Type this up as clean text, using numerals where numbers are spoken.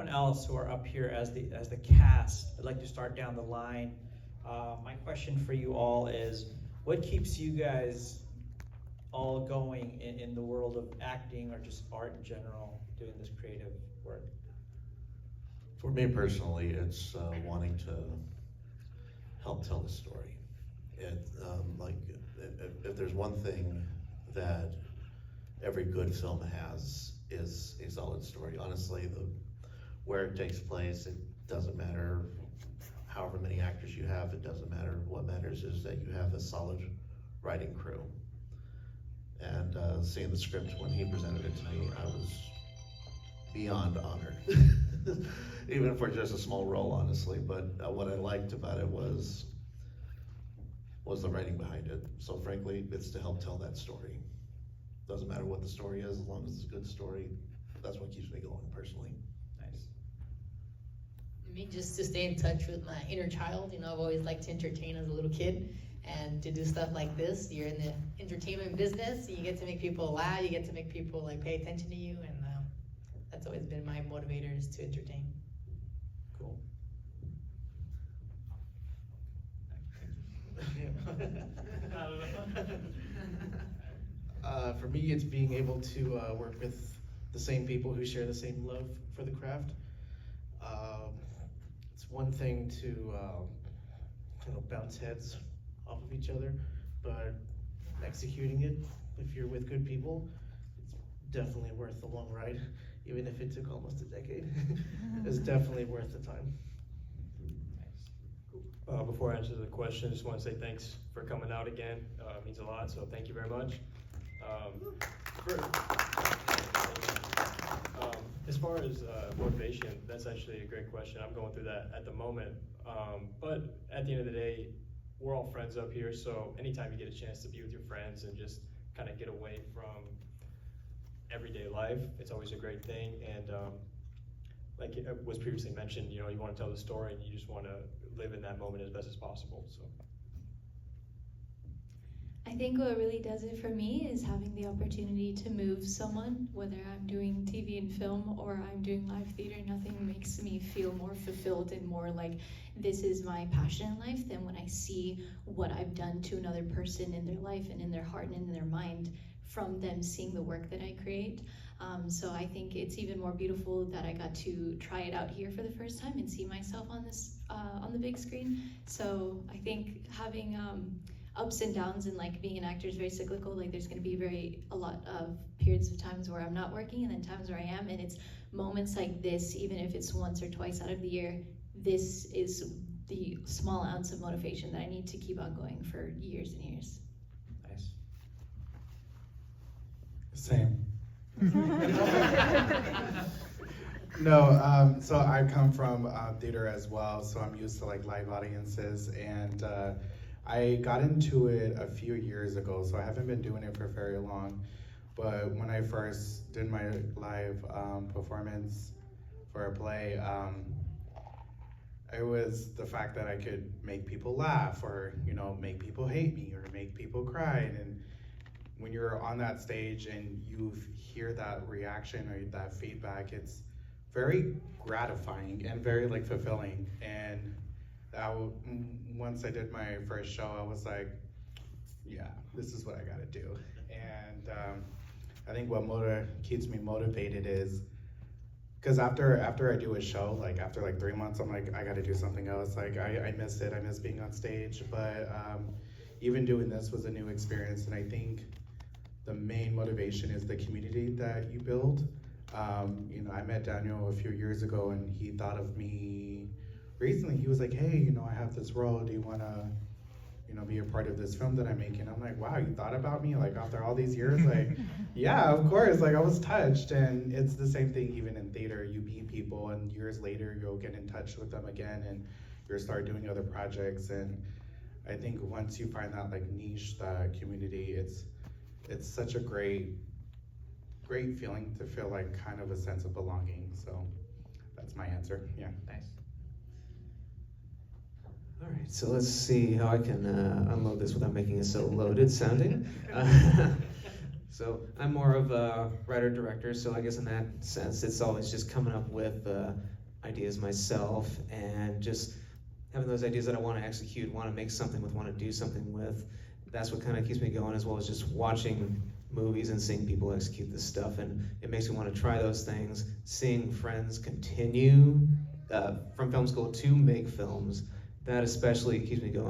everyone else who are up here as the cast, I'd like to start down the line. My question for you all is, what keeps you guys all going in the world of acting or just art in general, doing this creative work? For me personally, it's wanting to help tell the story. If there's one thing that every good film has, is a solid story. Honestly, where it takes place, it doesn't matter however many actors you have, it doesn't matter. What matters is that you have a solid writing crew. And seeing the script when he presented it to me, I was beyond honored. Even for just a small role, honestly. But what I liked about it was the writing behind it. So frankly, it's to help tell that story. Doesn't matter what the story is, as long as it's a good story. That's what keeps me going personally. Nice. Me, just to stay in touch with my inner child. I've always liked to entertain as a little kid, and to do stuff like this. You're in the entertainment business, you get to make people laugh, you get to make people pay attention to you, and that's always been my motivators to entertain. Cool. For me, it's being able to work with the same people who share the same love for the craft. It's one thing to bounce heads off of each other, but executing it, if you're with good people, it's definitely worth the long ride, even if it took almost a decade. It's definitely worth the time. Before I answer the question, I just want to say thanks for coming out again. It means a lot, so thank you very much. As far as motivation, that's actually a great question. I'm going through that at the moment. But at the end of the day, we're all friends up here, so anytime you get a chance to be with your friends and just kind of get away from everyday life, it's always a great thing. And like it was previously mentioned, you want to tell the story and you just want to live in that moment as best as possible. So I think what really does it for me is having the opportunity to move someone, whether I'm doing TV and film or I'm doing live theater. Nothing makes me feel more fulfilled and more like this is my passion in life than when I see what I've done to another person in their life and in their heart and in their mind from them seeing the work that I create. So I think it's even more beautiful that I got to try it out here for the first time and see myself on this on the big screen. So I think having ups and downs and being an actor is very cyclical. There's going to be a lot of periods of times where I'm not working and then times where I am, and it's moments like this, even if it's once or twice out of the year, this is the small ounce of motivation that I need to keep on going for years and years. Nice. Same. No, so I come from theater as well, so I'm used to live audiences, and I got into it a few years ago, so I haven't been doing it for very long. But when I first did my live performance for a play, it was the fact that I could make people laugh, or make people hate me, or make people cry. And when you're on that stage and you hear that reaction or that feedback, it's very gratifying and very fulfilling. And once I did my first show, I was like, yeah, this is what I gotta do. And I think what keeps me motivated is, because after I do a show, after 3 months, I'm like, I gotta do something else. I miss it, I miss being on stage. But even doing this was a new experience, and I think the main motivation is the community that you build. I met Daniel a few years ago, and he thought of me recently. He was like, hey, I have this role, do you wanna be a part of this film that I'm making? I'm like, wow, you thought about me after all these years? Yeah, of course. I was touched. And it's the same thing even in theater. You meet people, and years later you'll get in touch with them again, and you'll start doing other projects. And I think once you find that niche, that community, it's such a great feeling to feel kind of a sense of belonging. So that's my answer. Yeah. Nice. All right, so let's see how I can unload this without making it so loaded sounding. So I'm more of a writer-director, so I guess in that sense, it's always just coming up with ideas myself and just having those ideas that I want to execute, want to make something with, want to do something with. That's what kind of keeps me going, as well as just watching movies and seeing people execute this stuff, and it makes me want to try those things. Seeing friends continue from film school to make films, that especially keeps me going.